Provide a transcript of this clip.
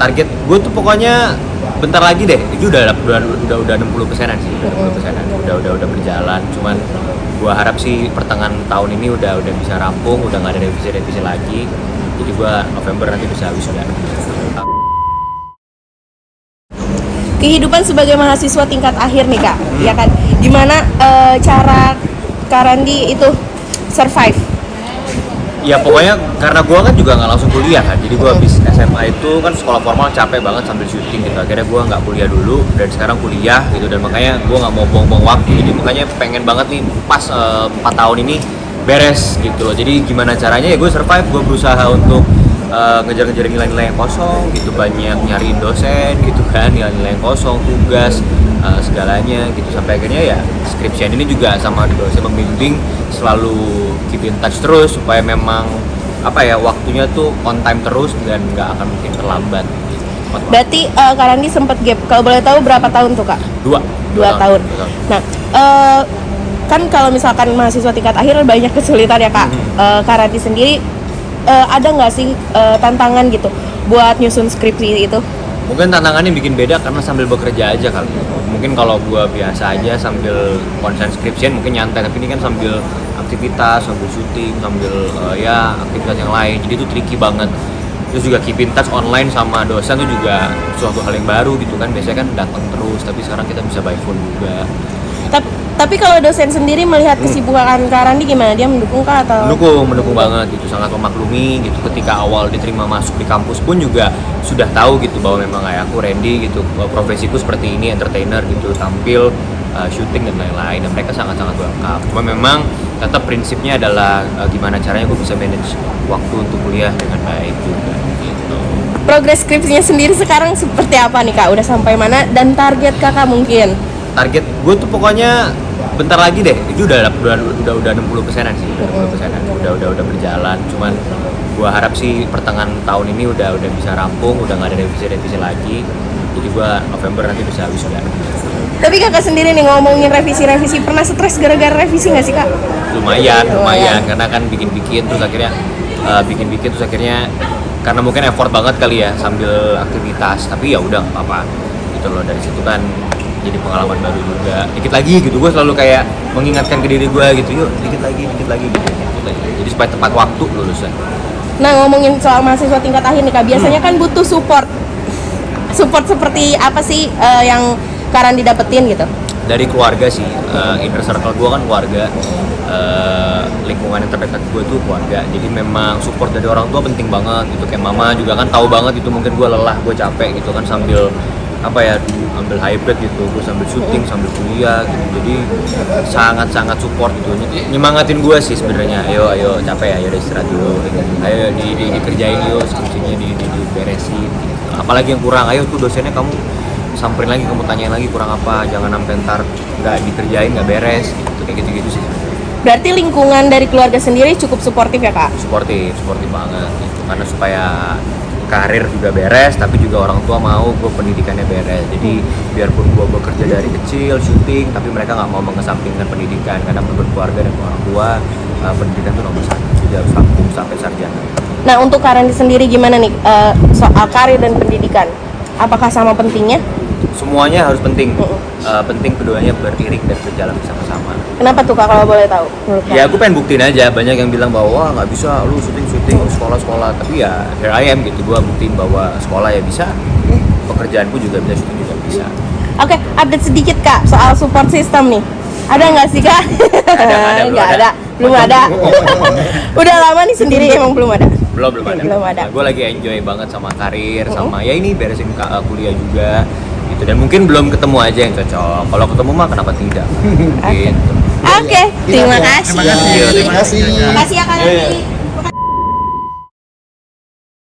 target gue tuh pokoknya bentar lagi deh, itu udah 60%-an sih, udah berjalan. Cuman gue harap sih pertengahan tahun ini udah bisa rampung, udah nggak ada revisi lagi. Jadi gue November nanti bisa wisuda. Kehidupan sebagai mahasiswa tingkat akhir nih kak, ya kan? Gimana cara Kak Randi itu survive? Ya pokoknya karena gue kan juga nggak langsung kuliah kan, jadi gue habis SMA itu kan sekolah formal capek banget sambil syuting gitu. Akhirnya gue nggak kuliah dulu dan sekarang kuliah gitu, dan makanya gue nggak mau buang-buang waktu. Jadi makanya pengen banget nih pas 4 tahun ini beres gitu loh. Jadi gimana caranya ya gue survive, gue berusaha untuk ngejar-ngejar nilai-nilai yang kosong gitu, banyak nyariin dosen gitu kan, nilai-nilai yang kosong, tugas, segalanya gitu, sampai akhirnya ya skripsian ini juga sama dosen pembimbing selalu keep in touch terus supaya memang waktunya tuh on time terus dan nggak akan mungkin terlambat gitu. Berarti Kak Randi sempat gap, kalau boleh tahu berapa tahun tuh kak? Dua tahun. Nah kan kalau misalkan mahasiswa tingkat akhir banyak kesulitan ya kak. Kak Randi sendiri ada nggak sih tantangan gitu buat nyusun skripsi itu? Mungkin tantangannya bikin beda karena sambil bekerja aja kali. Mungkin kalau gua biasa aja sambil konsen skripsian mungkin nyantai, tapi ini kan sambil aktivitas, sambil syuting, sambil aktivitas yang lain. Jadi itu tricky banget. Terus juga keep in touch online sama dosen itu juga suatu hal yang baru gitu kan. Biasanya kan datang terus, tapi sekarang kita bisa by phone juga. Tapi kalau dosen sendiri melihat kesibukan Kak Randi gimana? Dia mendukung kah atau? Mendukung banget gitu, sangat memaklumi gitu. Ketika awal diterima masuk di kampus pun juga sudah tahu gitu bahwa memang aku Randy gitu, profesiku seperti ini, entertainer gitu, tampil, syuting dan lain-lain. Dan mereka sangat-sangat welcome. Cuma memang tetap prinsipnya adalah gimana caranya gue bisa manage waktu untuk kuliah dengan baik juga gitu. Progres skripsinya sendiri sekarang seperti apa nih kak? Udah sampai mana? Dan target kakak mungkin? Target gue tuh pokoknya bentar lagi deh, itu udah 60%-an sih, udah berjalan. Cuman gue harap sih pertengahan tahun ini udah bisa rampung, udah nggak ada revisi lagi. Jadi gue November nanti bisa wisuda. Tapi kakak sendiri nih ngomongin revisi, pernah stres gara-gara revisi nggak sih kak? Lumayan, karena kan bikin terus akhirnya karena mungkin effort banget kali ya sambil aktivitas, tapi ya udah nggak apa-apa gitu loh. Dari situ kan jadi pengalaman baru juga, dikit lagi gitu. Gue selalu kayak mengingatkan ke diri gue gitu, yuk dikit lagi gitu. Jadi supaya tepat waktu lulusnya. Nah ngomongin soal mahasiswa tingkat akhir nih kak, biasanya kan butuh support seperti apa sih yang Kak Randi dapetin gitu? Dari keluarga sih, inner circle gue kan keluarga, lingkungan yang terdekat gue tuh keluarga. Jadi memang support dari orang tua penting banget gitu. Kayak mama juga kan tahu banget itu, mungkin gue lelah, gue capek gitu kan, sambil ambil hybrid gitu, gue sambil syuting, sambil kuliah gitu. Jadi sangat support gitu, nyemangatin gue sih sebenarnya. Ayo capek, ayo istirahat dulu, ayo dikerjain yuk, skripsinya diberesin gitu. Apalagi yang kurang, ayo tuh dosennya kamu samperin lagi, kamu tanyain lagi kurang apa, jangan sampai ntar nggak dikerjain, nggak beres gitu, kayak gitu sih. Berarti lingkungan dari keluarga sendiri cukup suportif ya kak? Suportif banget gitu, karena supaya karir juga beres, tapi juga orang tua mau gue pendidikannya beres. Jadi biarpun gue bekerja dari kecil syuting, tapi mereka nggak mau mengesampingkan pendidikan, karena menurut keluarga dan orang tua pendidikan itu nomor 1, jadi harus rampung sampai sarjana. Nah untuk Kak Randi sendiri gimana nih soal karir dan pendidikan? Apakah sama pentingnya? Semuanya harus penting. Penting keduanya beriring dan berjalan bersama-sama. Kenapa tuh kak kalau boleh tahu? Ya aku pengen buktiin aja, banyak yang bilang bahwa nggak bisa lu syuting sekolah, tapi ya here I am gitu, gue buktiin bahwa sekolah ya bisa, pekerjaanku juga bisa, syuting juga bisa. Oke, update sedikit kak soal support system nih. Ada nggak sih kak? Belum ada. Udah lama nih sendiri emang belum ada. Belum ada. Gue lagi enjoy banget sama karir, sama ya ini beresin kuliah juga gitu, dan mungkin belum ketemu aja yang cocok. Kalau ketemu mah kenapa tidak? Gitu. Oke, terima kasih. Terima kasih. Terima kasih ya kak Randi.